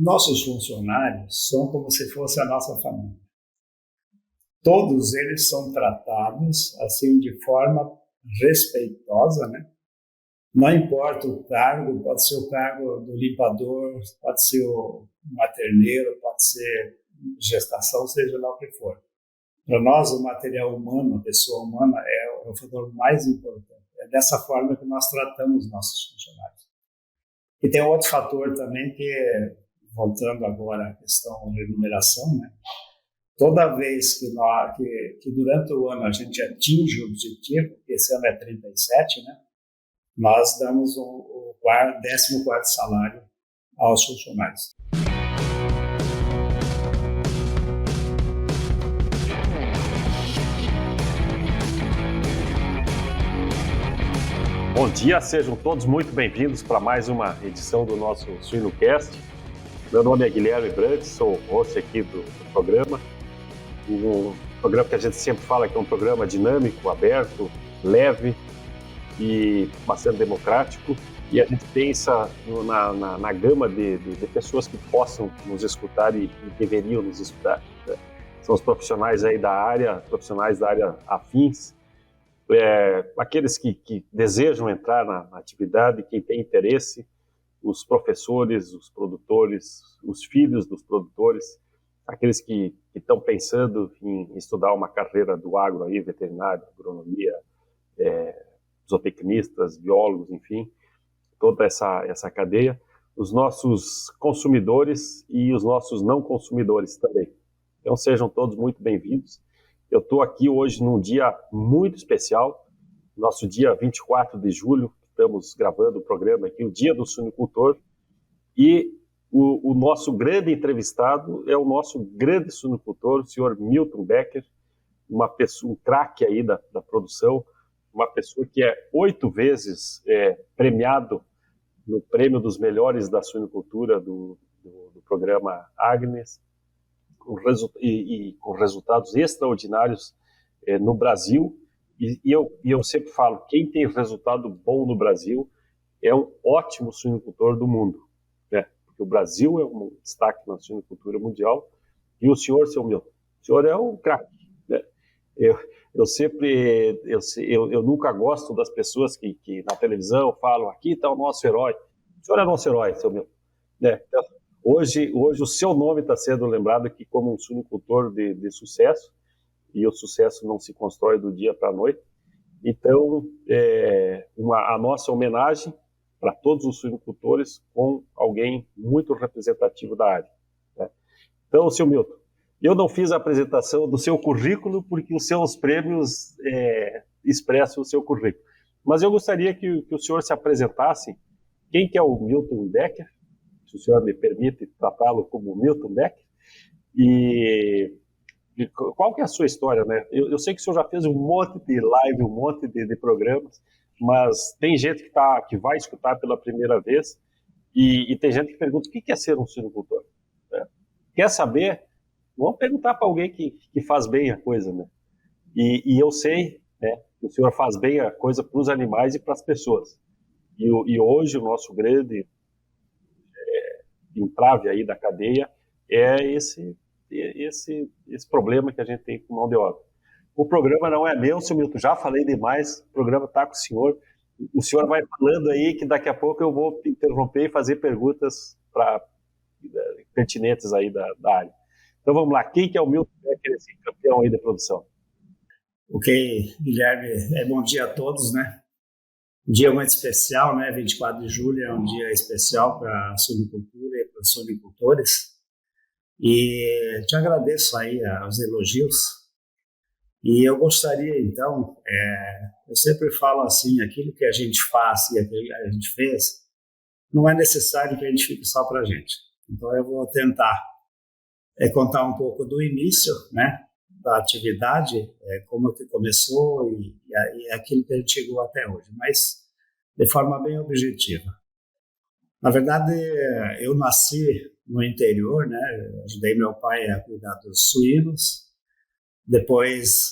Nossos funcionários são como se fosse a nossa família. Todos eles são tratados assim de forma respeitosa, né? Não importa o cargo, pode ser o cargo do limpador, pode ser o materneiro, pode ser gestação, seja lá o que for. Para nós, o material humano, a pessoa humana, é o fator mais importante. É dessa forma que nós tratamos nossos funcionários. E tem outro fator também que, voltando agora à questão de remuneração, né? Toda vez que durante o ano a gente atinge o objetivo, esse ano é 37, né? Nós damos o 14º salário aos funcionários. Bom dia, sejam todos muito bem-vindos para mais uma edição do nosso Suinocast. Meu nome é Guilherme Brandt, sou host aqui do programa. Um programa que a gente sempre fala que é um programa dinâmico, aberto, leve e bastante democrático. E a gente pensa na gama de pessoas que possam nos escutar e deveriam nos escutar. Né? São os profissionais aí da área, profissionais da área afins, aqueles que desejam entrar na atividade, quem tem interesse, os professores, os produtores, os filhos dos produtores, aqueles que estão pensando em estudar uma carreira do agro aí, veterinário, agronomia, zootecnistas, biólogos, enfim, toda essa cadeia, os nossos consumidores e os nossos não consumidores também. Então sejam todos muito bem-vindos. Eu estou aqui hoje num dia muito especial, nosso dia 24 de julho, estamos gravando o programa aqui, o Dia do Suinocultor, e o nosso grande entrevistado é o nosso grande suinocultor, o senhor Milton Becker, uma pessoa, um craque aí da produção, uma pessoa que é 8 vezes premiado no prêmio dos melhores da suinocultura do programa Agnes, com resultados extraordinários no Brasil. E eu sempre falo, quem tem resultado bom no Brasil é um ótimo suinocultor do mundo, né? Porque o Brasil é um destaque na suinocultura mundial. E o senhor, seu Milton, o senhor é um craque, né? Eu nunca gosto das pessoas que na televisão falam, aqui está o nosso herói. O senhor é nosso herói, seu Milton, né? Então, hoje o seu nome está sendo lembrado aqui como um suinocultor de sucesso, e o sucesso não se constrói do dia para a noite. Então, a nossa homenagem para todos os suinocultores com alguém muito representativo da área, né? Então, seu Milton, eu não fiz a apresentação do seu currículo porque os seus prêmios expressam o seu currículo. Mas eu gostaria que o senhor se apresentasse. Quem que é o Milton Becker? Se o senhor me permite tratá-lo como Milton Becker. E qual que é a sua história, né? Eu sei que o senhor já fez um monte de live, um monte de programas, mas tem gente que vai escutar pela primeira vez e tem gente que pergunta o que é ser um suinocultor, né? Quer saber? Vamos perguntar para alguém que faz bem a coisa, né? E eu sei, né, que o senhor faz bem a coisa para os animais e para as pessoas. E hoje o nosso grande entrave aí da cadeia é esse problema que a gente tem com mão de obra. O programa não é meu, seu Milton, já falei demais, o programa está com o senhor. O senhor vai falando aí que daqui a pouco eu vou interromper e fazer perguntas pertinentes aí da área. Então vamos lá, quem que é o Milton Becker, esse campeão aí da produção? Ok, Guilherme, bom dia a todos, né? Um dia muito especial, né? 24 de julho é um dia especial para a suinocultura e para os suinocultores. E te agradeço aí os elogios. E eu gostaria, então, eu sempre falo assim, aquilo que a gente faz e aquilo que a gente fez, não é necessário que a gente fique só para a gente. Então eu vou tentar contar um pouco do início, né, da atividade, como que começou e aquilo que a gente chegou até hoje, mas de forma bem objetiva. Na verdade, eu nasci no interior, né, ajudei meu pai a cuidar dos suínos. Depois,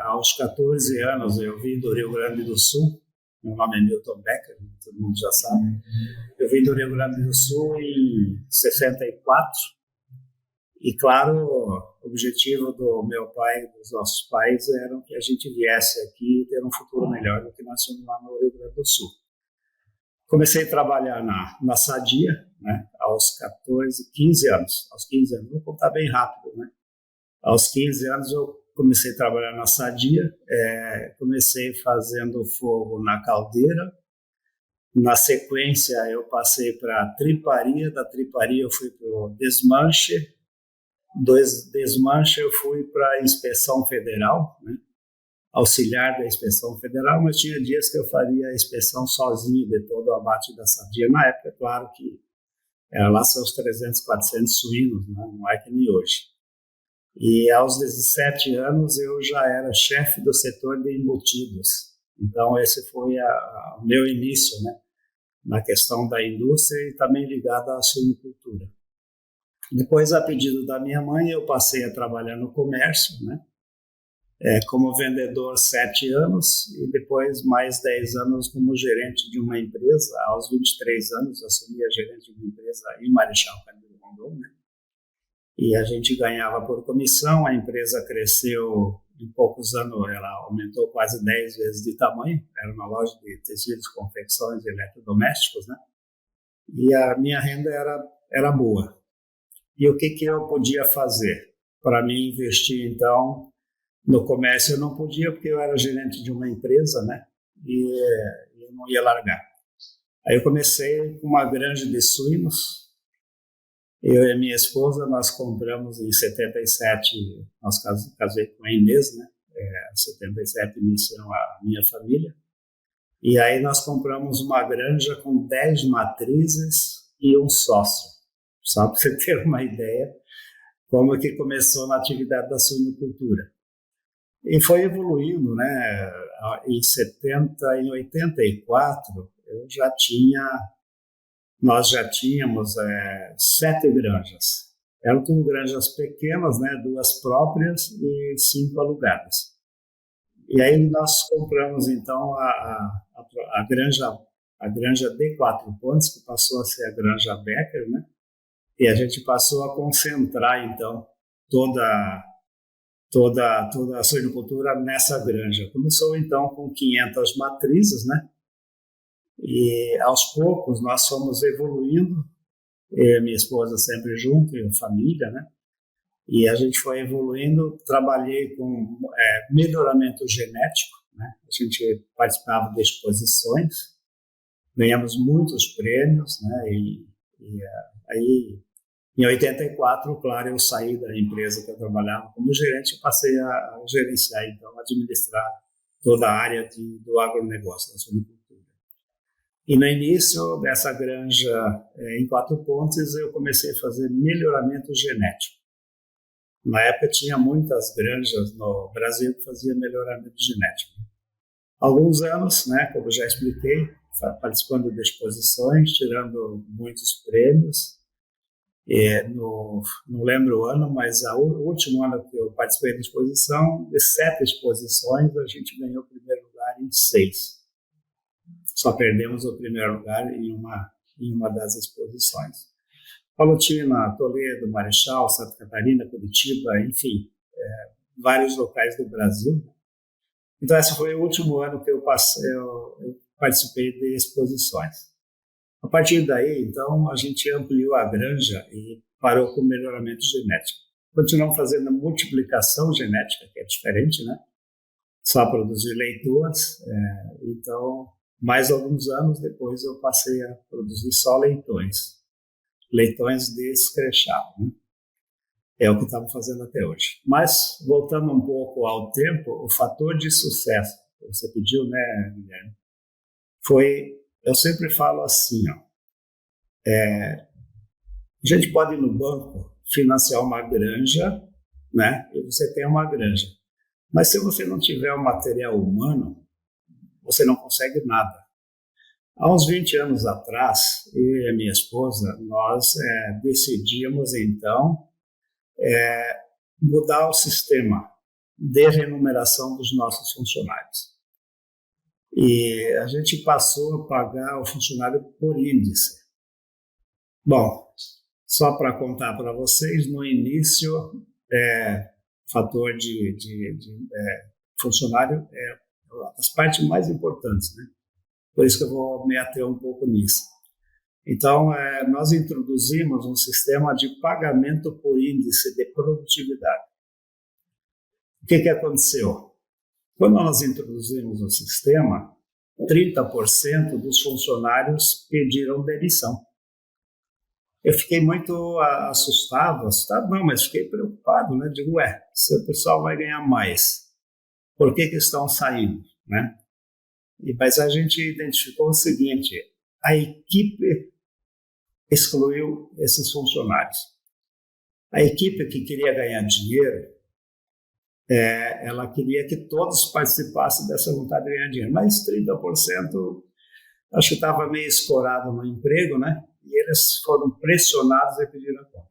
aos 14 anos, eu vim do Rio Grande do Sul, Meu nome é Milton Becker, todo mundo já sabe. Eu vim do Rio Grande do Sul em 64 e, claro, o objetivo do meu pai e dos nossos pais era que a gente viesse aqui e ter um futuro melhor do que nós tínhamos lá no Rio Grande do Sul. Comecei a trabalhar na Sadia, né, aos 15 anos. Aos 15 anos, vou contar bem rápido, né? Aos 15 anos eu comecei a trabalhar na Sadia, comecei fazendo fogo na caldeira. Na sequência eu passei para a triparia, da triparia eu fui para o desmanche, do desmanche eu fui para a inspeção federal, né? Auxiliar da inspeção federal, mas tinha dias que eu faria a inspeção sozinho de todo o abate da Sadia. Na época, claro que era lá seus 300, 400 suínos, né? Não é que nem hoje. E aos 17 anos eu já era chefe do setor de embutidos. Então esse foi o meu início, né, na questão da indústria e também ligado à suinocultura. Depois, a pedido da minha mãe, eu passei a trabalhar no comércio, né, como vendedor 7 anos e depois mais 10 anos como gerente de uma empresa. Aos 23 anos assumi a gerente de uma empresa em Marechal Cândido Rondon, né? E a gente ganhava por comissão, a empresa cresceu em poucos anos, ela aumentou quase 10 vezes de tamanho, era uma loja de tecidos, confecções e eletrodomésticos, né? E a minha renda era boa. E o que eu podia fazer? Para mim investir, então, no comércio eu não podia, porque eu era gerente de uma empresa, né? E eu não ia largar. Aí eu comecei com uma granja de suínos. Eu e a minha esposa, nós compramos em 77, nós casei com a Inês, né? Em 77 iniciou a minha família. E aí nós compramos uma granja com 10 matrizes e um sócio. Só para você ter uma ideia como que começou na atividade da suinocultura. E foi evoluindo, né? Em 84, nós já tínhamos 7 granjas. Eram tudo granjas pequenas, né? 2 próprias e 5 alugadas. E aí nós compramos, então, a granja de 4 pontos, que passou a ser a granja Becker, né? E a gente passou a concentrar, então, toda a suinocultura nessa granja. Começou, então, com 500 matrizes, né? E, aos poucos, nós fomos evoluindo, eu e minha esposa sempre junto, e a família, né? E a gente foi evoluindo, trabalhei com melhoramento genético, né? A gente participava de exposições, ganhamos muitos prêmios, né? E aí, em 84, claro, eu saí da empresa que eu trabalhava como gerente e passei a gerenciar, então, administrar toda a área do agronegócio, da suinocultura. E no início dessa granja em 4 Pontes, eu comecei a fazer melhoramento genético. Na época tinha muitas granjas no Brasil que faziam melhoramento genético. Alguns anos, né, como já expliquei, participando de exposições, tirando muitos prêmios. Não lembro o ano, mas o último ano que eu participei da exposição, de 7 exposições, a gente ganhou o primeiro lugar em 6. Só perdemos o primeiro lugar em uma das exposições. Palotina, Toledo, Marechal, Santa Catarina, Curitiba, enfim, vários locais do Brasil. Então, esse foi o último ano que eu participei de exposições. A partir daí, então, a gente ampliou a granja e parou com o melhoramento genético. Continuamos fazendo a multiplicação genética, que é diferente, né? Só produzir leitoas. Então, mais alguns anos depois, eu passei a produzir só leitões. Leitões descrechados, né? É o que estamos fazendo até hoje. Mas, voltando um pouco ao tempo, o fator de sucesso, que você pediu, né, Guilherme, eu sempre falo assim, ó, a gente pode ir no banco financiar uma granja, né, e você tem uma granja. Mas se você não tiver o material humano, você não consegue nada. Há uns 20 anos atrás, eu e a minha esposa, nós decidimos, então, mudar o sistema de remuneração dos nossos funcionários. E a gente passou a pagar o funcionário por índice. Bom, só para contar para vocês, no início, o fator de funcionário é as partes mais importantes, né? Por isso que eu vou me ater um pouco nisso. Então, nós introduzimos um sistema de pagamento por índice de produtividade. O que aconteceu? Quando nós introduzimos o sistema, 30% dos funcionários pediram demissão. Eu fiquei muito assustado não, mas fiquei preocupado, né? Digo, se o pessoal vai ganhar mais, por que estão saindo, né? Mas a gente identificou o seguinte, a equipe excluiu esses funcionários. A equipe que queria ganhar dinheiro, ela queria que todos participassem dessa vontade de ganhar dinheiro, mas 30% acho que estava meio escorado no emprego, né? E eles foram pressionados a pedir a conta.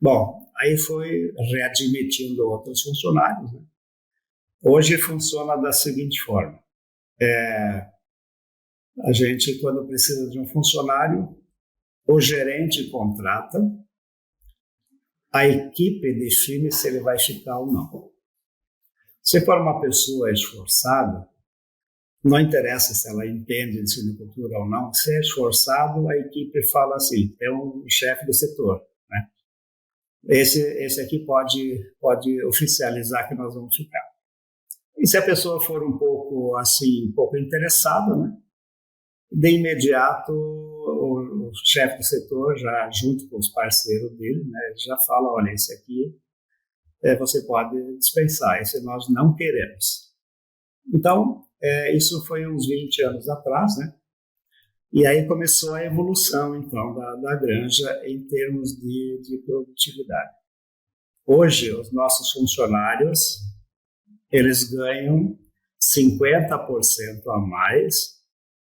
Bom, aí foi readmitindo outros funcionários, né? Hoje funciona da seguinte forma. A gente, quando precisa de um funcionário, o gerente contrata, a equipe define se ele vai ficar ou não. Se for uma pessoa esforçada, não interessa se ela entende de suinocultura ou não, se é esforçado, a equipe fala assim, é um chefe do setor, né? Esse aqui pode oficializar que nós vamos ficar. E se a pessoa for um pouco interessada, né? De imediato o chefe do setor, já junto com os parceiros dele, né, já fala, olha, esse aqui você pode dispensar, esse nós não queremos. Então, isso foi uns 20 anos atrás, né? E aí começou a evolução, então, da granja em termos de produtividade. Hoje, os nossos funcionários, eles ganham 50% a mais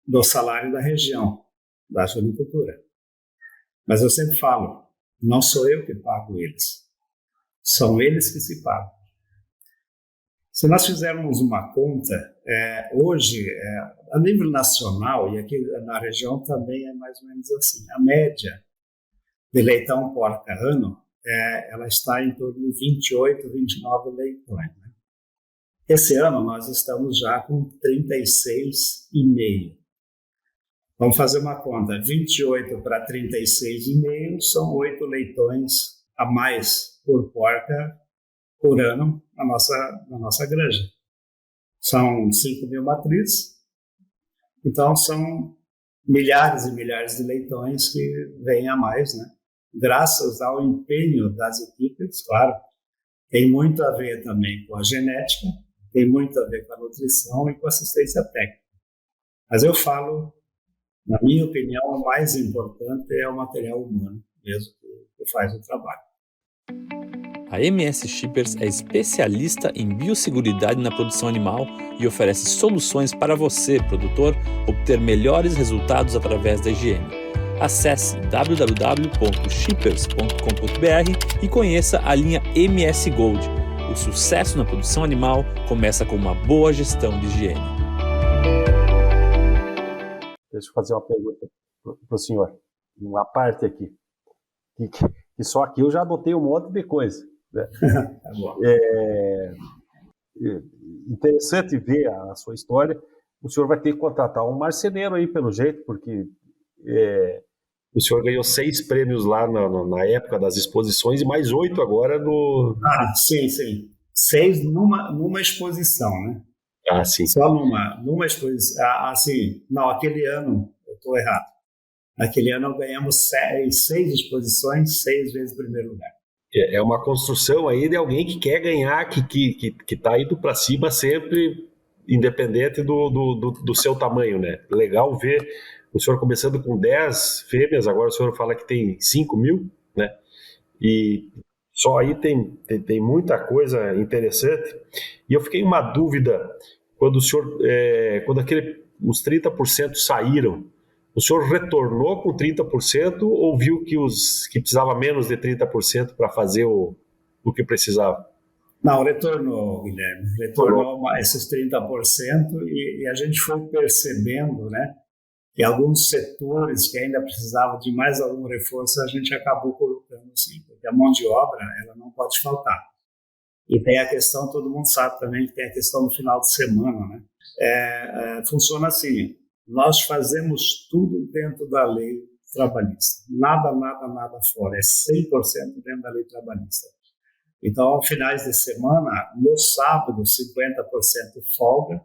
do salário da região, da suinocultura. Mas eu sempre falo, não sou eu que pago eles, são eles que se pagam. Se nós fizermos uma conta, hoje, a nível nacional, e aqui na região também é mais ou menos assim, a média de leitão porca ano, ela está em torno de 28, 29 leitões. Né? Esse ano nós estamos já com 36,5. Vamos fazer uma conta, 28 para 36,5 são 8 leitões a mais por porca por ano na nossa granja. São 5 mil matrizes, então são milhares e milhares de leitões que vêm a mais, né? Graças ao empenho das equipes, claro, tem muito a ver também com a genética, tem muito a ver com a nutrição e com a assistência técnica. Mas eu falo, na minha opinião, o mais importante é o material humano mesmo que faz o trabalho. A MS Shippers é especialista em biosseguridade na produção animal e oferece soluções para você, produtor, obter melhores resultados através da higiene. Acesse www.shippers.com.br e conheça a linha MS Gold. O sucesso na produção animal começa com uma boa gestão de higiene. Deixa eu fazer uma pergunta para o senhor. Uma parte aqui. Que só aqui eu já anotei um monte de coisa. Né? Interessante ver a sua história. O senhor vai ter que contratar um marceneiro aí, pelo jeito, porque o senhor ganhou 6 prêmios lá na época das exposições e mais 8 agora no... Sim. 6 numa exposição, né? Sim. Só numa exposição. Não, aquele ano, eu estou errado. Naquele ano ganhamos 6 exposições, 6 vezes primeiro lugar. É uma construção aí de alguém que quer ganhar, que está indo para cima sempre, independente do seu tamanho, né? Legal ver o senhor começando com 10 fêmeas, agora o senhor fala que tem 5 mil, né? E só aí tem muita coisa interessante. E eu fiquei uma dúvida, quando o senhor, os 30% saíram, o senhor retornou com 30% ou viu que precisava menos de 30% para fazer o que precisava? Não, retornou, Guilherme. Retornou esses 30% e a gente foi percebendo, né, que alguns setores que ainda precisavam de mais algum reforço, a gente acabou colocando sim, porque a mão de obra, ela não pode faltar. E tem a questão, todo mundo sabe também, que tem a questão do final de semana, né? Funciona assim, nós fazemos tudo dentro da lei trabalhista. Nada fora, é 100% dentro da lei trabalhista. Então, aos finais de semana, no sábado, 50% folga,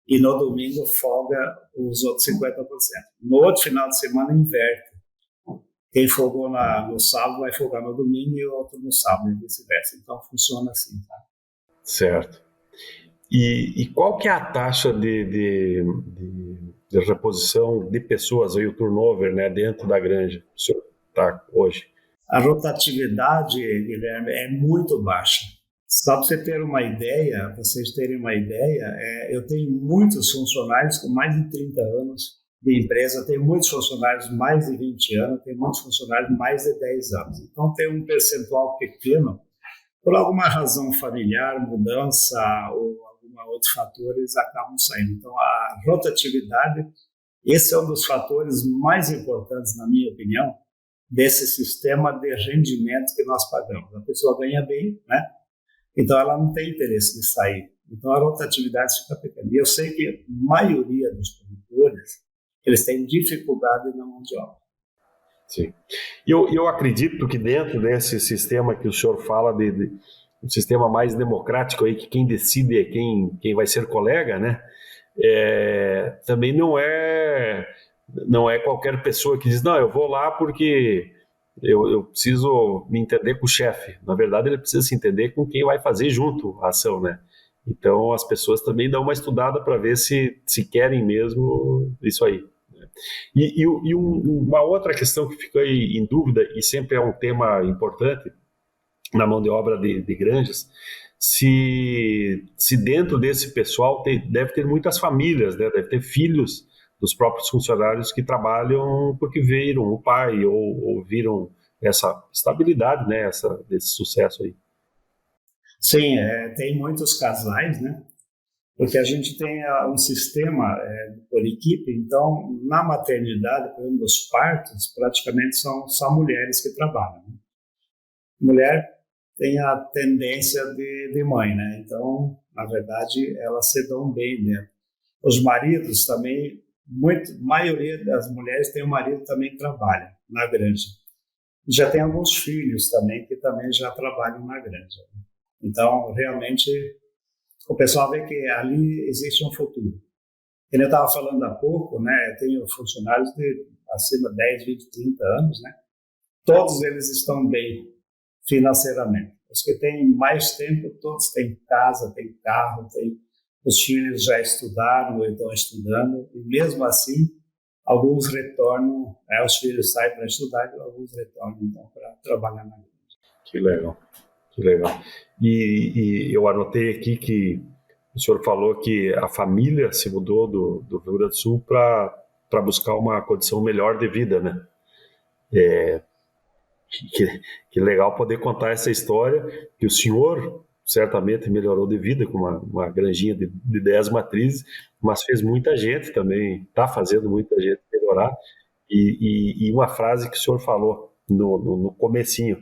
e no domingo folga os outros 50%. No outro final de semana, inverte. Quem folgou no sábado vai folgar no domingo e o outro no sábado, e vice-versa. Então, funciona assim. Tá? Certo. E qual que é a taxa de reposição de pessoas, aí, o turnover, né, dentro da granja, o senhor está hoje? A rotatividade, Guilherme, é muito baixa. Só para vocês terem uma ideia, eu tenho muitos funcionários com mais de 30 anos de empresa, tenho muitos funcionários mais de 20 anos, tenho muitos funcionários mais de 10 anos. Então, tem um percentual pequeno, por alguma razão familiar, mudança ou algum outro fator, eles acabam saindo. Então, a rotatividade, esse é um dos fatores mais importantes, na minha opinião, desse sistema de rendimento que nós pagamos. A pessoa ganha bem, né? Então ela não tem interesse de sair. Então a rotatividade fica pequena. E eu sei que a maioria dos produtores, eles têm dificuldade na mão de obra. Sim. Eu acredito que dentro desse sistema que o senhor fala, um sistema mais democrático, aí, que quem decide é quem vai ser colega, né? Também não é qualquer pessoa que diz, não, eu vou lá porque eu preciso me entender com o chefe. Na verdade, ele precisa se entender com quem vai fazer junto a ação, né? Então, as pessoas também dão uma estudada para ver se querem mesmo isso aí. E uma outra questão que fica aí em dúvida, e sempre é um tema importante na mão de obra de granjas, se dentro desse pessoal deve ter muitas famílias, né? Deve ter filhos dos próprios funcionários que trabalham porque viram o pai ou viram essa estabilidade, né, desse sucesso aí. Sim, tem muitos casais, né? Porque a gente tem um sistema por equipe, então na maternidade, por exemplo, nos partos, praticamente são só mulheres que trabalham. Né? Mulher tem a tendência de mãe, né? Então, na verdade, elas se dão bem dentro. Os maridos também, maioria das mulheres tem um marido que também trabalha na granja. Já tem alguns filhos também que também já trabalham na granja. Então, realmente, o pessoal vê que ali existe um futuro. Como eu estava falando há pouco, né, eu tenho funcionários de acima de 10, 20, 30 anos, né? Todos eles estão bem financeiramente. Os que têm mais tempo, todos têm casa, têm carro, os filhos já estudaram ou estão estudando, e mesmo assim, alguns retornam, os filhos saem para estudar e alguns retornam então, para trabalhar na granja. Que legal, que legal. E eu anotei aqui que o senhor falou que a família se mudou do Rio Grande do Sul para buscar uma condição melhor de vida, né? Que legal poder contar essa história, que o senhor certamente melhorou de vida com uma granjinha de 10 matrizes, mas fez muita gente também, está fazendo muita gente melhorar. E uma frase que o senhor falou no comecinho,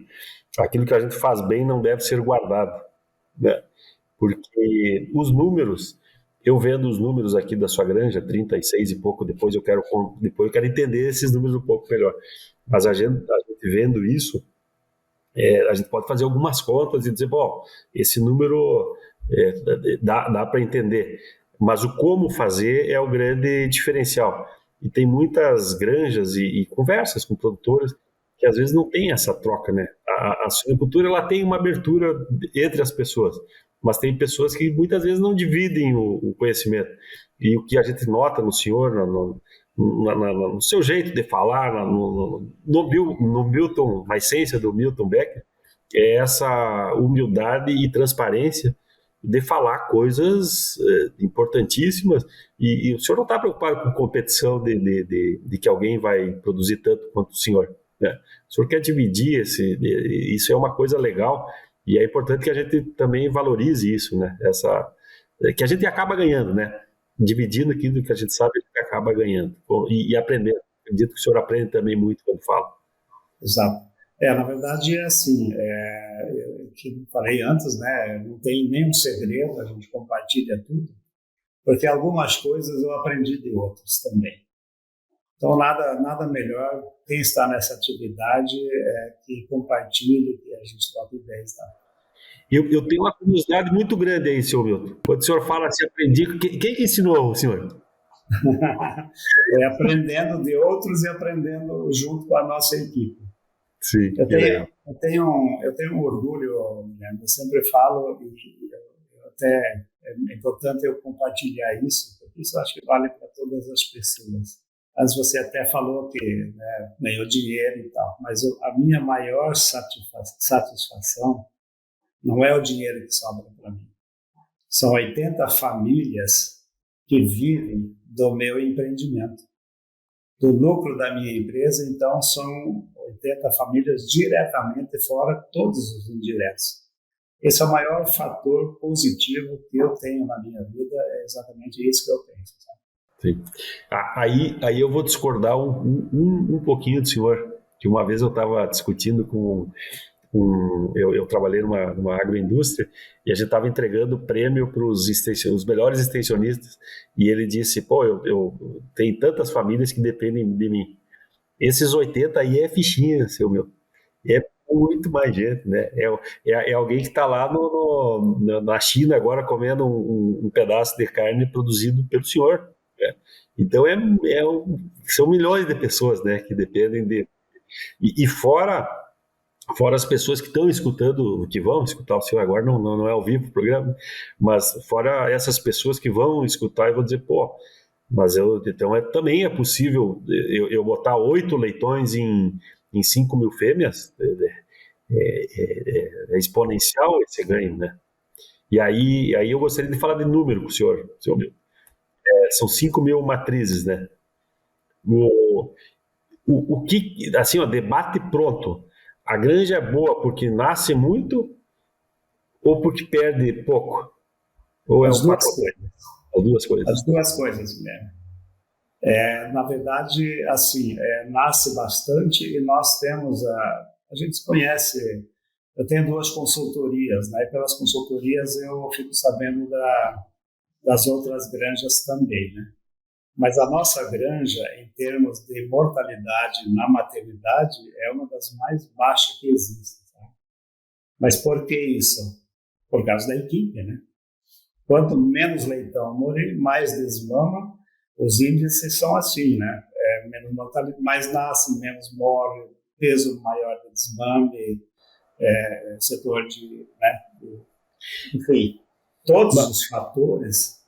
aquilo que a gente faz bem não deve ser guardado, né? Porque os números, eu vendo os números aqui da sua granja, 36 e pouco, depois eu quero entender esses números um pouco melhor. Mas a gente vendo isso, a gente pode fazer algumas contas e dizer, bom, esse número dá para entender. Mas o como fazer é o grande diferencial. E tem muitas granjas e conversas com produtores que às vezes não tem essa troca, né? A suinocultura, ela tem uma abertura entre as pessoas, mas tem pessoas que muitas vezes não dividem o conhecimento. E o que a gente nota no senhor, no seu jeito de falar, no Milton, na essência do Milton Becker, é essa humildade e transparência de falar coisas importantíssimas, e o senhor não está preocupado com competição de que alguém vai produzir tanto quanto o senhor, né? O senhor quer dividir isso é uma coisa legal, E é importante que a gente também valorize isso, né? Que a gente acaba ganhando, né? Dividindo aquilo que a gente sabe, a gente acaba ganhando. E aprendendo. Acredito que o senhor aprende também muito quando fala. Exato. Na verdade é assim, que eu falei antes, né? Não tem nenhum segredo, a gente compartilha tudo, porque algumas coisas eu aprendi de outros também. Então, nada melhor quem está nessa atividade que compartilhe, que a gente troque ideias. Tá? Eu tenho uma curiosidade muito grande aí, senhor Milton. Quando o senhor fala assim, aprendi, quem que ensinou o senhor? Aprendendo de outros e aprendendo junto com a nossa equipe. Sim, eu tenho um orgulho, né? Eu sempre falo, e até é importante eu compartilhar isso, porque isso eu acho que vale para todas as pessoas. Antes você até falou que ganhou dinheiro e tal, mas a minha maior satisfação não é o dinheiro que sobra para mim. São 80 famílias que vivem do meu empreendimento. Do lucro da minha empresa, então, são 80 famílias diretamente, fora todos os indiretos. Esse é o maior fator positivo que eu tenho na minha vida, é exatamente isso que eu penso. Sabe? Sim. Aí eu vou discordar um pouquinho do senhor, que uma vez eu estava discutindo eu trabalhei numa agroindústria e a gente estava entregando prêmio para os melhores extensionistas e ele disse, eu tenho tantas famílias que dependem de mim. Esses 80 aí é fichinha, seu meu. É muito mais gente, né? É alguém que está lá na China agora comendo um pedaço de carne produzido pelo senhor. Né? Então são milhões de pessoas, né, que dependem de... E fora as pessoas que estão escutando, que vão escutar o senhor agora, não é ao vivo o programa, mas fora essas pessoas que vão escutar e vão dizer, mas então também é possível eu botar 8 leitões em 5 mil fêmeas, é exponencial esse ganho, né? E aí eu gostaria de falar de número com o senhor Milton. São 5 mil matrizes, né? O que, assim, debate pronto. A granja é boa porque nasce muito ou porque perde pouco? Ou As duas coisas. As duas coisas. As duas coisas, Guilherme. Na verdade, assim, nasce bastante e nós temos a gente conhece, eu tenho 2 consultorias, né? E pelas consultorias eu fico sabendo das outras granjas também, né? Mas a nossa granja, em termos de mortalidade na maternidade, é uma das mais baixas que existem. Tá? Mas por que isso? Por causa da equipe, né? Quanto menos leitão morre, mais desmama. Os índices são assim, né? Menos mortalidade, mais nasce, menos morre, peso maior de desmame, setor de... Né? Enfim, todos os fatores...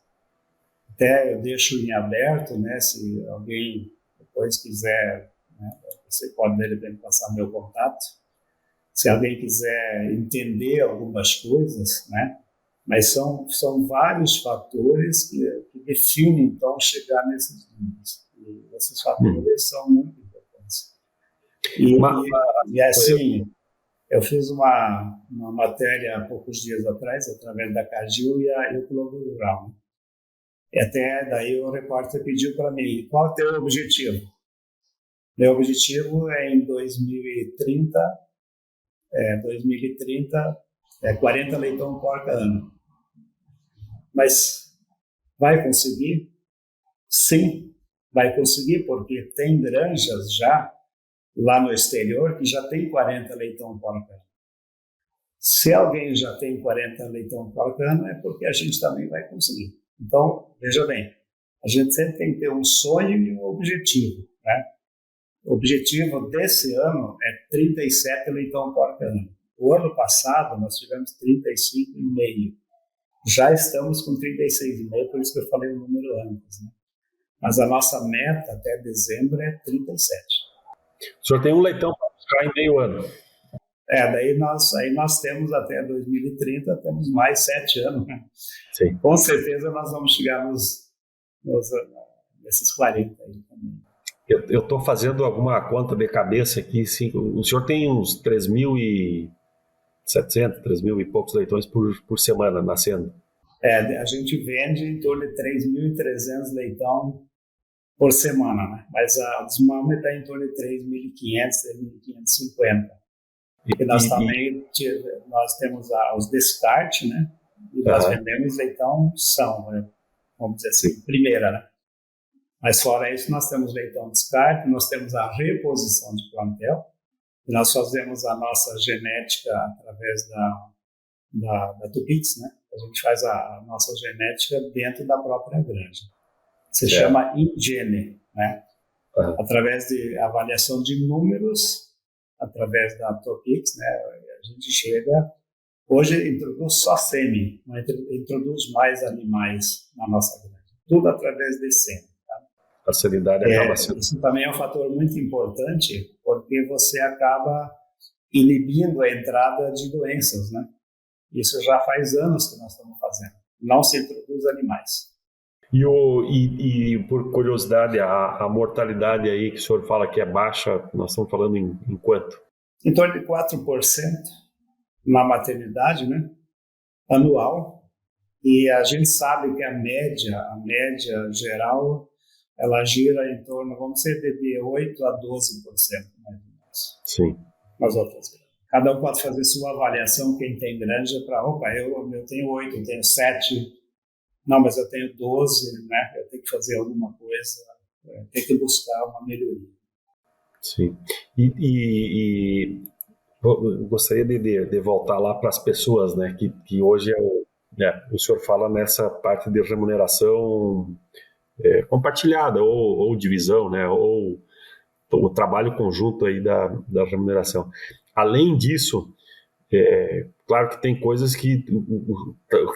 Até eu deixo em aberto, né? Se alguém depois quiser, né, você pode de repente passar meu contato. Se alguém quiser entender algumas coisas, né? Mas são vários fatores que definem então chegar nesses números. E esses fatores são muito importantes. E assim, eu fiz uma matéria há poucos dias atrás através da Cargill e o Globo Rural. Né? E até daí o repórter pediu para mim, qual é o teu objetivo? Meu objetivo é em 2030, 40 leitão por ano. Mas vai conseguir? Sim, vai conseguir, porque tem granjas já lá no exterior que já tem 40 leitão por ano. Se alguém já tem 40 leitão por ano, é porque a gente também vai conseguir. Então, veja bem, a gente sempre tem que ter um sonho e um objetivo. Né? O objetivo desse ano é 37 leitão por ano. O ano passado, nós tivemos 35,5. Já estamos com 36,5, por isso que eu falei o número antes. Né? Mas a nossa meta até dezembro é 37. O senhor tem um leitão para buscar em meio ano. Daí nós temos até 2030, temos mais 7 anos. Né? Sim. Com certeza nós vamos chegar nesses 40 aí também. Eu estou fazendo alguma conta de cabeça aqui. Sim, o senhor tem uns 3.000 e 700, 3 mil e poucos leitões por semana nascendo. A gente vende em torno de 3.300 leitão por semana, né? Mas a desmame está em torno de 3.500, 3.550. E nós também nós temos os descartes, né? E nós vendemos leitão né? Vamos dizer assim, primeira, né? Mas fora isso, nós temos leitão descarte, nós temos a reposição de plantel, e nós fazemos a nossa genética através da Tupix, né? A gente faz a nossa genética dentro da própria granja. Se chama InGene, né? Através de avaliação de números, através da Tupix, né? A gente chega... Hoje introduz só sêmen, não introduz mais animais na nossa granja. Tudo através de sêmen. A sanidade acaba sendo... Isso também é um fator muito importante, porque você acaba inibindo a entrada de doenças, né? Isso já faz anos que nós estamos fazendo. Não se introduz animais. E por curiosidade, a mortalidade aí que o senhor fala que é baixa, nós estamos falando em quanto? Em torno de 4% na maternidade, né? Anual. E a gente sabe que a média geral, ela gira em torno, vamos dizer, de 8% a 12%, mais ou menos. Sim. Nas outras. Cada um pode fazer sua avaliação, quem tem granja, para, eu tenho 8, eu tenho 7, não, mas eu tenho 12, né? Eu tenho que fazer alguma coisa, tenho que buscar uma melhoria. Sim. E gostaria de voltar lá para as pessoas, né? Que hoje o senhor fala nessa parte de remuneração compartilhada ou divisão, né? Ou o trabalho conjunto aí da remuneração. Além disso, claro que tem coisas que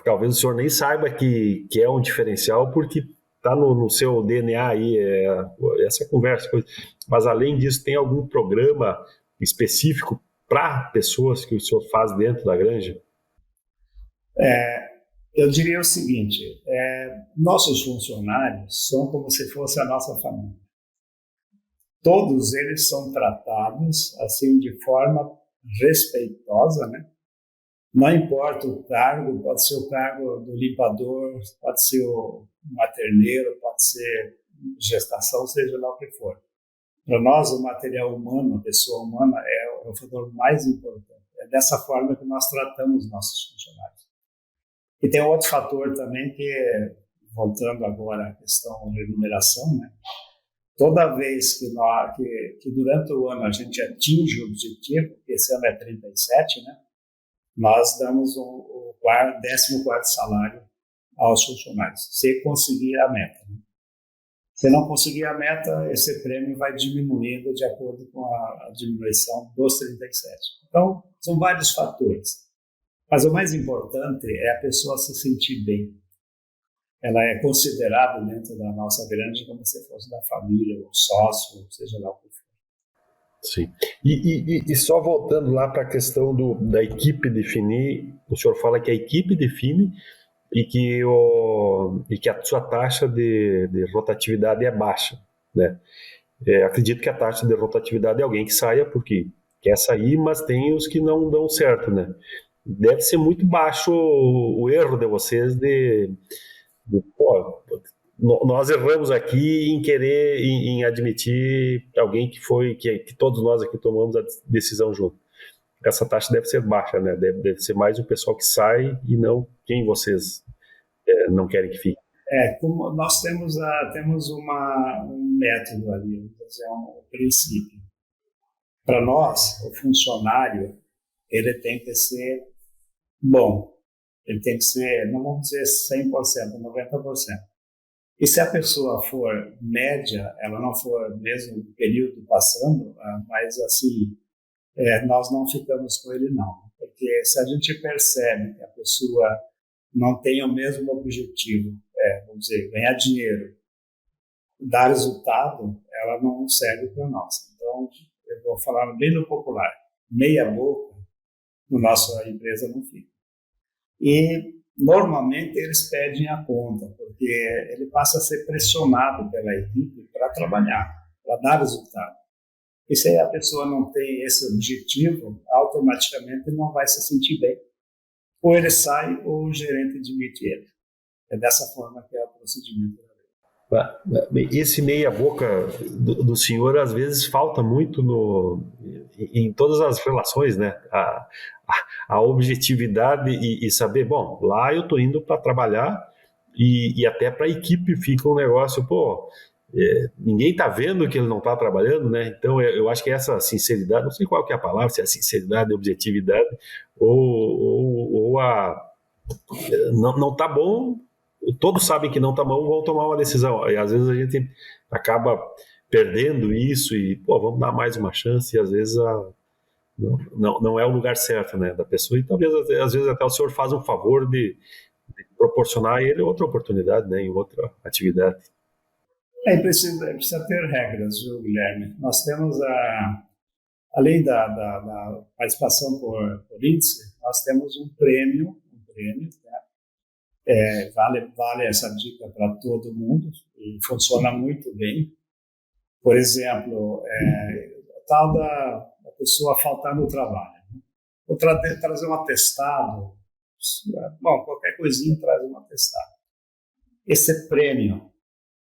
talvez o senhor nem saiba que é um diferencial, porque está no seu DNA aí, essa conversa. Mas além disso, tem algum programa específico para pessoas que o senhor faz dentro da granja? Eu diria o seguinte, nossos funcionários são como se fosse a nossa família. Todos eles são tratados assim de forma respeitosa, né? Não importa o cargo, pode ser o cargo do limpador, pode ser o materneiro, pode ser gestação, seja lá o que for. Para nós, o material humano, a pessoa humana, é o fator mais importante. É dessa forma que nós tratamos nossos funcionários. E tem outro fator também que, voltando agora à questão de remuneração, né? Toda vez que durante o ano a gente atinge o objetivo, que esse ano é 37, né? Nós damos o 14º salário aos funcionários, se conseguir a meta. Né? Se não conseguir a meta, esse prêmio vai diminuindo de acordo com a diminuição dos 37. Então, são vários fatores. Mas o mais importante é a pessoa se sentir bem. Ela é considerada dentro da nossa granja como se fosse da família, ou sócio, ou seja lá o que for. Sim. E só voltando lá para a questão da equipe definir, o senhor fala que a equipe define e que a sua taxa de rotatividade é baixa, né? Acredito que a taxa de rotatividade é alguém que saia porque quer sair, mas tem os que não dão certo, né? Deve ser muito baixo o erro de vocês nós erramos aqui em admitir alguém que todos nós aqui tomamos a decisão junto. Essa taxa deve ser baixa, né? Deve ser mais o pessoal que sai e não quem vocês não querem que fique. Como nós temos um método ali, um princípio. Para nós, o funcionário, ele tem que ser bom. Ele tem que ser, não vamos dizer 100%, 90%. E se a pessoa for média, ela não for mesmo o período passando, mas assim, nós não ficamos com ele não. Porque se a gente percebe que a pessoa não tem o mesmo objetivo, vamos dizer, ganhar dinheiro, dar resultado, ela não serve para nós. Então, eu vou falar bem no popular, meia boca, na nossa empresa não fica. E, normalmente, eles pedem a conta, porque ele passa a ser pressionado pela equipe para trabalhar, para dar resultado. E se a pessoa não tem esse objetivo, automaticamente não vai se sentir bem. Ou ele sai, ou o gerente demite ele. É dessa forma que é o procedimento. Esse meia-boca do senhor, às vezes, falta muito em todas as relações, né? A objetividade e saber, bom, lá eu estou indo para trabalhar e até para a equipe fica um negócio, ninguém está vendo que ele não está trabalhando, né? Então, eu acho que essa sinceridade, não sei qual que é a palavra, se é sinceridade, objetividade, ou não está bom. Todos sabem que não está bom, vão tomar uma decisão. E às vezes a gente acaba perdendo isso e, vamos dar mais uma chance, e às vezes não é o lugar certo, né, da pessoa. E talvez, às vezes, até o senhor faz um favor de proporcionar a ele outra oportunidade, né, em outra atividade. Precisa ter regras, viu, Guilherme? Nós temos, além da participação por índice, nós temos um prêmio, né? Vale essa dica para todo mundo e funciona muito bem. Por exemplo, tal da pessoa faltar no trabalho, né? Ou trazer um atestado, qualquer coisinha traz um atestado. Esse prêmio,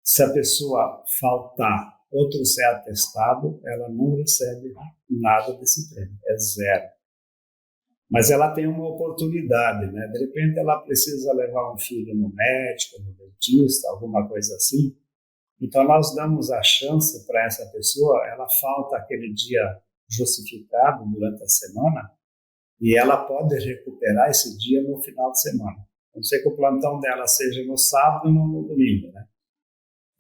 se a pessoa faltar ou trouxer atestado, ela não recebe nada desse prêmio, é zero. Mas ela tem uma oportunidade, né? De repente ela precisa levar um filho no médico, no dentista, alguma coisa assim. Então nós damos a chance para essa pessoa, ela falta aquele dia justificado durante a semana e ela pode recuperar esse dia no final de semana. A não ser que o plantão dela seja no sábado ou no domingo, né?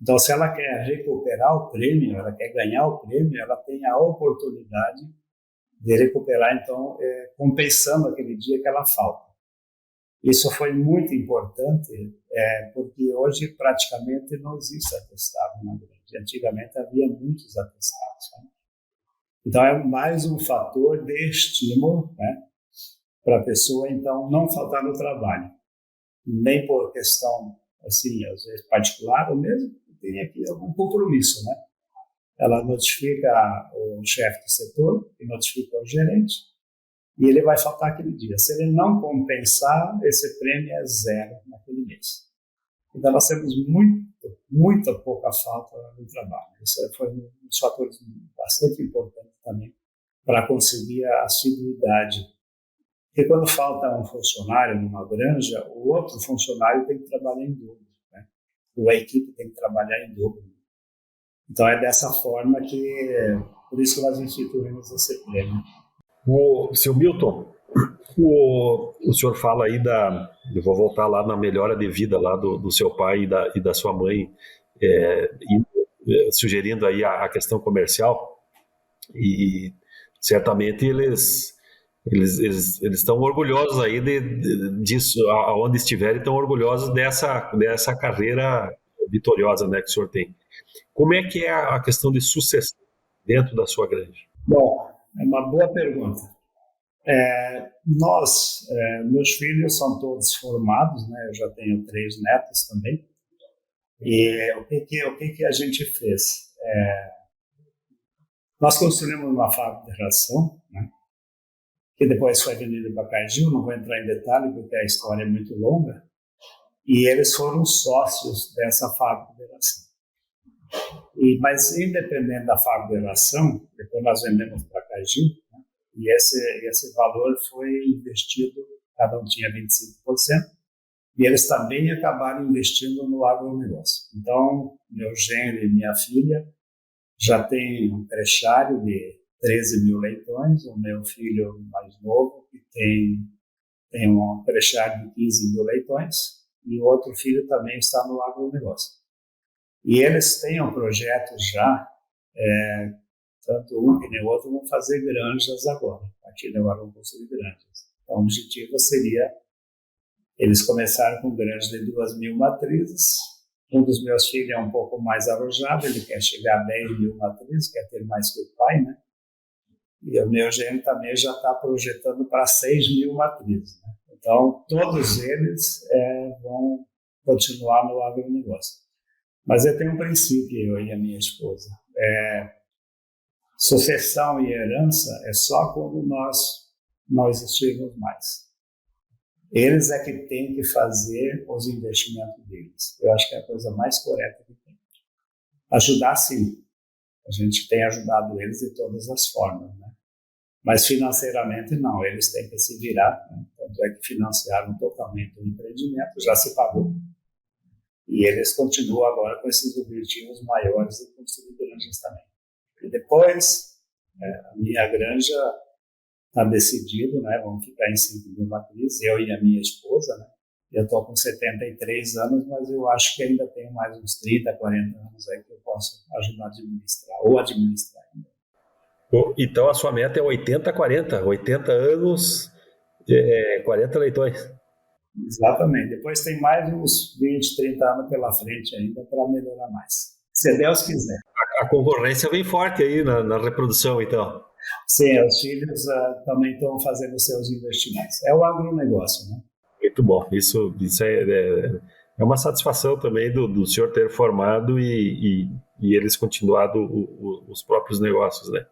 Então, se ela quer recuperar o prêmio, ela quer ganhar o prêmio, ela tem a oportunidade de recuperar, então, compensando aquele dia que ela falta. Isso foi muito importante, porque hoje praticamente não existe atestado na grande. Antigamente havia muitos atestados, né? Então, é mais um fator de estímulo, né, para a pessoa, então, não faltar no trabalho. Nem por questão, assim, às vezes particular, ou mesmo tem aqui algum compromisso, né? Ela notifica o chefe do setor e notifica o gerente e ele vai faltar aquele dia. Se ele não compensar, esse prêmio é zero naquele mês. Então, nós temos muita pouca falta no trabalho. Isso foi um dos fatores bastante importantes também para conseguir a assiduidade. Porque quando falta um funcionário numa granja, o outro funcionário tem que trabalhar em dobro, né? Ou a equipe tem que trabalhar em dobro. Então, é dessa forma por isso que nós instituímos esse prêmio. Seu Milton, o senhor fala aí eu vou voltar lá na melhora de vida lá do seu pai e da sua mãe, sugerindo aí a questão comercial, e certamente eles estão orgulhosos aí disso, aonde estiverem, estão orgulhosos dessa carreira vitoriosa, né, que o senhor tem. Como é que é a questão de sucessão dentro da sua granja? Bom, é uma boa pergunta. Meus filhos são todos formados, né? Eu já tenho 3 netos também. E o que a gente fez? Nós construímos uma fábrica de ração, né, que depois foi vendida para a Cargill, não vou entrar em detalhe porque a história é muito longa, e eles foram sócios dessa fábrica de ração. Mas independente da fábrica de ração, depois nós vendemos para a Cargill, né, e esse valor foi investido, cada um tinha 25%, e eles também acabaram investindo no agronegócio. Então, meu genro e minha filha já têm um crechário de 13 mil leitões, o meu filho mais novo que tem um crechário de 15 mil leitões, e o outro filho também está no agronegócio. E eles têm um projeto já, tanto um que nem o outro vão fazer granjas agora. Aqui agora vão construir granjas. Então, o objetivo seria, eles começaram com granjas de 2.000 matrizes. Um dos meus filhos é um pouco mais arrojado, ele quer chegar a 10.000 matrizes, quer ter mais que o pai, né? E o meu genro também já está projetando para 6.000 matrizes, né? Então, todos eles vão continuar no agronegócio. Mas eu tenho um princípio, eu e a minha esposa. Sucessão e herança é só quando nós não existirmos mais. Eles é que têm que fazer os investimentos deles. Eu acho que é a coisa mais correta que tem. Ajudar, sim. A gente tem ajudado eles de todas as formas, né? Mas financeiramente não, eles têm que se virar, né? Tanto é que financiaram totalmente o empreendimento, já se pagou. E eles continuam agora com esses objetivos maiores de construir granjas também. E depois, a minha granja está decidido, né? Vamos ficar em 5.000 matrizes, eu e a minha esposa, né? Eu estou com 73 anos, mas eu acho que ainda tenho mais uns 30, 40 anos aí que eu posso ajudar a administrar, ou administrar ainda. Então a sua meta é 80-40, 80 anos, 40 leitões. Exatamente. Depois tem mais uns 20, 30 anos pela frente ainda para melhorar mais. Se Deus quiser. A concorrência vem forte aí na reprodução, então. Sim, os filhos também estão fazendo seus investimentos. É o agronegócio, né? Muito bom. Isso é uma satisfação também do senhor ter formado e eles continuado os próprios negócios, né?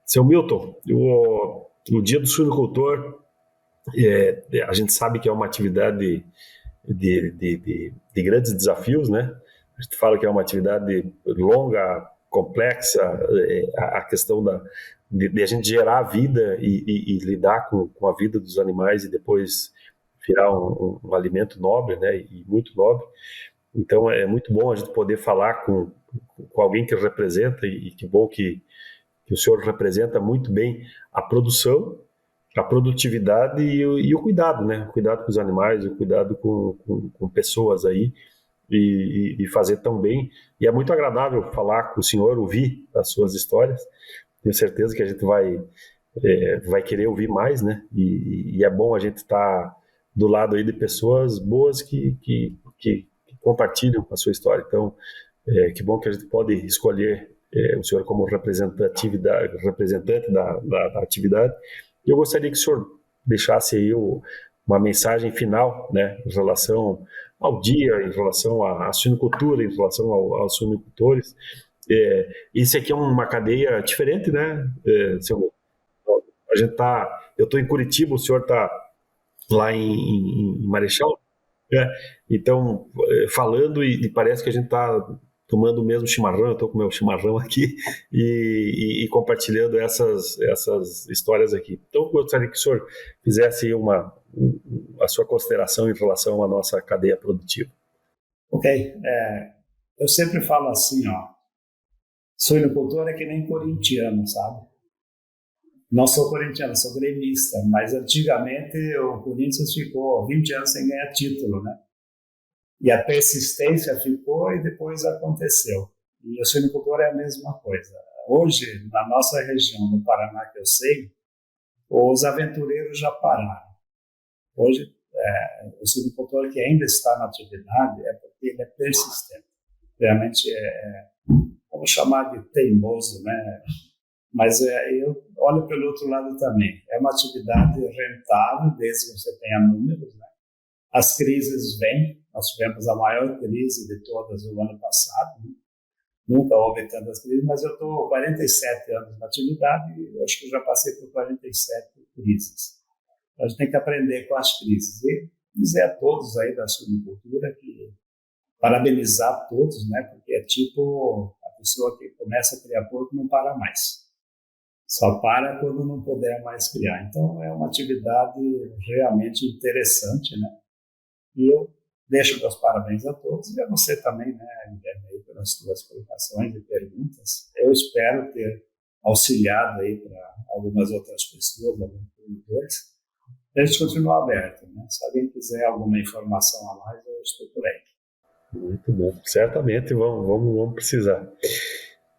Seu Milton, o Dia do Suinocultor, a gente sabe que é uma atividade de grandes desafios, né? A gente fala que é uma atividade longa, complexa, a questão de a gente gerar a vida e lidar com a vida dos animais e depois virar um alimento nobre, né? E muito nobre. Então é muito bom a gente poder falar com alguém que representa, e que bom que o senhor representa muito bem a produção, a produtividade e o cuidado, né? O cuidado com os animais, o cuidado com pessoas aí, e fazer tão bem. E é muito agradável falar com o senhor, ouvir as suas histórias. Tenho certeza que a gente vai querer ouvir mais, né? E é bom a gente estar do lado aí de pessoas boas que compartilham a sua história. Então, que bom que a gente pode escolher o senhor como representante da atividade. E eu gostaria que o senhor deixasse aí uma mensagem final, né, em relação ao dia, em relação à suinocultura, em relação aos suinocultores. Isso aqui é uma cadeia diferente, né, senhor? Eu estou em Curitiba, o senhor está lá em Marechal, né? Então, falando, e parece que a gente está tomando o mesmo chimarrão. Eu estou com o meu chimarrão aqui e compartilhando essas histórias aqui. Então, eu gostaria que o senhor fizesse a sua consideração em relação à nossa cadeia produtiva. Ok. Eu sempre falo assim, suinocultor é que nem corintiano, sabe? Não sou corintiano, sou gremista, mas antigamente o Corinthians ficou 20 anos sem ganhar título, né? E a persistência ficou e depois aconteceu. E o suinocultor é a mesma coisa. Hoje, na nossa região, no Paraná, que eu sei, os aventureiros já pararam. Hoje, o suinocultor que ainda está na atividade é porque ele é persistente. Realmente vamos chamar de teimoso, né? Mas eu olho pelo outro lado também. É uma atividade rentável, desde que você tenha números, né? As crises vêm. Nós tivemos a maior crise de todas o ano passado, né? Nunca houve tantas crises, mas eu estou 47 anos na atividade e acho que já passei por 47 crises. A gente tem que aprender com as crises e dizer a todos aí da suinocultura que parabenizar todos, né? Porque é tipo a pessoa que começa a criar porco não para mais. Só para quando não puder mais criar. Então é uma atividade realmente interessante, né? E eu deixo meus parabéns a todos e a você também, né, Guilherme, pelas suas colocações e perguntas. Eu espero ter auxiliado aí para algumas outras pessoas, alguns produtores. A gente continua aberto, né? Se alguém quiser alguma informação a mais, eu estou por aí. Muito bom. Certamente vamos precisar.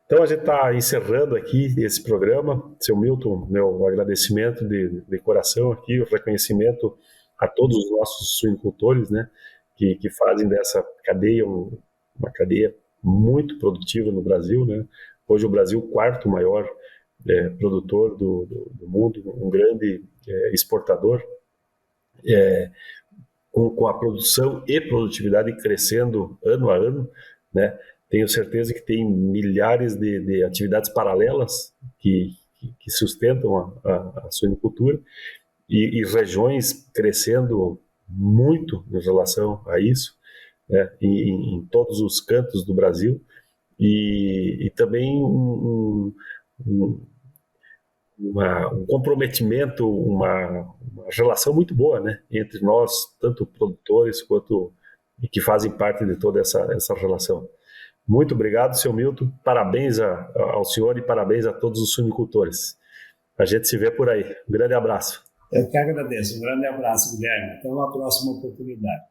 Então a gente está encerrando aqui esse programa. Seu Milton, meu agradecimento de coração aqui, o reconhecimento a todos os nossos suinocultores, né, que fazem dessa cadeia uma cadeia muito produtiva no Brasil, né? Hoje o Brasil é o quarto maior produtor do mundo, um grande exportador, com a produção e produtividade crescendo ano a ano, né? tenho certeza que tem milhares de atividades paralelas que sustentam a suinicultura e regiões crescendo muito em relação a isso, né, em todos os cantos do Brasil, e também um comprometimento, uma relação muito boa, né, entre nós, tanto produtores quanto e que fazem parte de toda essa relação. Muito obrigado, seu Milton, parabéns ao senhor e parabéns a todos os suinicultores. A gente se vê por aí. Um grande abraço. Eu que agradeço. Um grande abraço, Guilherme. Até uma próxima oportunidade.